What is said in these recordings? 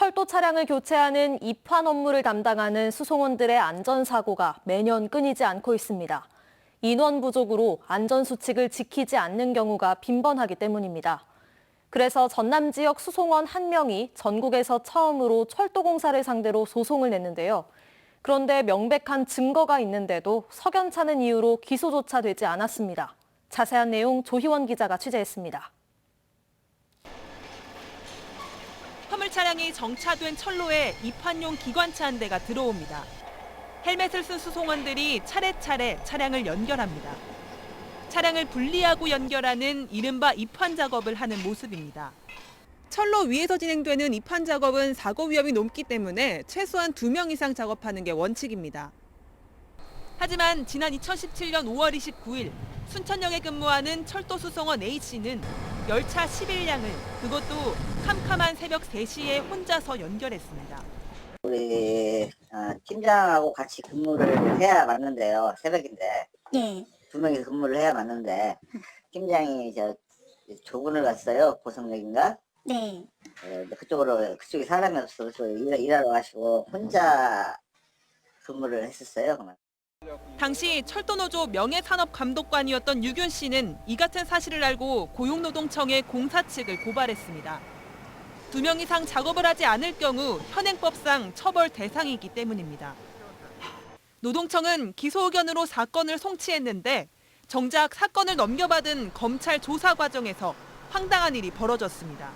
철도 차량을 교체하는 입환 업무를 담당하는 수송원들의 안전사고가 매년 끊이지 않고 있습니다. 인원 부족으로 안전수칙을 지키지 않는 경우가 빈번하기 때문입니다. 그래서 전남 지역 수송원 1명이 전국에서 처음으로 철도공사를 상대로 소송을 냈는데요. 그런데 명백한 증거가 있는데도 석연찮은 이유로 기소조차 되지 않았습니다. 자세한 내용 조희원 기자가 취재했습니다. 화물 차량이 정차된 철로에 입환용 기관차 한 대가 들어옵니다. 헬멧을 쓴 수송원들이 차례차례 차량을 연결합니다. 차량을 분리하고 연결하는 이른바 입환 작업을 하는 모습입니다. 철로 위에서 진행되는 입환 작업은 사고 위험이 높기 때문에 최소한 2명 이상 작업하는 게 원칙입니다. 하지만 지난 2017년 5월 29일 순천역에 근무하는 철도 수송원 A씨는 열차 11량을 그것도 캄캄한 새벽 3시에 혼자서 연결했습니다. 우리 팀장하고 같이 근무를 해야 맞는데요. 새벽인데 네. 2명이 근무를 해야 맞는데 팀장이 조근을 갔어요. 고성역인가? 네. 그쪽에 사람이 없어서 일하러 가시고 혼자 근무를 했었어요. 당시 철도노조 명예산업감독관이었던 유균 씨는 이 같은 사실을 알고 고용노동청에 공사 측을 고발했습니다. 2명 이상 작업을 하지 않을 경우 현행법상 처벌 대상이기 때문입니다. 노동청은 기소 의견으로 사건을 송치했는데 정작 사건을 넘겨받은 검찰 조사 과정에서 황당한 일이 벌어졌습니다.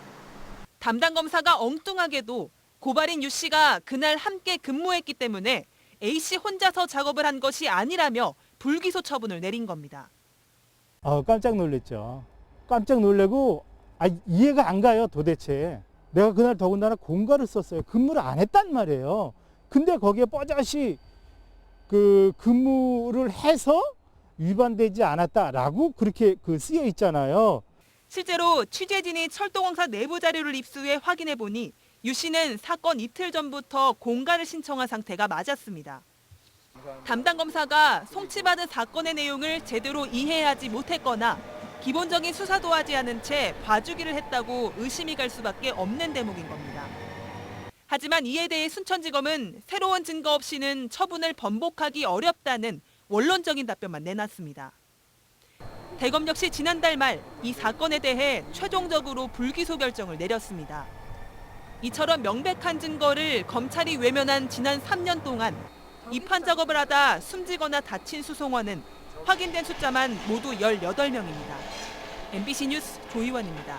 담당 검사가 엉뚱하게도 고발인 유 씨가 그날 함께 근무했기 때문에 A씨 혼자서 작업을 한 것이 아니라며 불기소 처분을 내린 겁니다. 깜짝 놀랐죠. 깜짝 놀래고 이해가 안 가요, 도대체. 내가 그날 더군다나 공가를 썼어요. 근무를 안 했단 말이에요. 근데 거기에 뻐젓이 근무를 해서 위반되지 않았다라고 그렇게 쓰여 있잖아요. 실제로 취재진이 철도공사 내부 자료를 입수해 확인해 보니 유 씨는 사건 이틀 전부터 공가를 신청한 상태가 맞았습니다. 담당 검사가 송치받은 사건의 내용을 제대로 이해하지 못했거나 기본적인 수사도 하지 않은 채 봐주기를 했다고 의심이 갈 수밖에 없는 대목인 겁니다. 하지만 이에 대해 순천지검은 새로운 증거 없이는 처분을 번복하기 어렵다는 원론적인 답변만 내놨습니다. 대검 역시 지난달 말 이 사건에 대해 최종적으로 불기소 결정을 내렸습니다. 이처럼 명백한 증거를 검찰이 외면한 지난 3년 동안 입환 작업을 하다 숨지거나 다친 수송원은 확인된 숫자만 모두 18명입니다. MBC 뉴스 조희원입니다.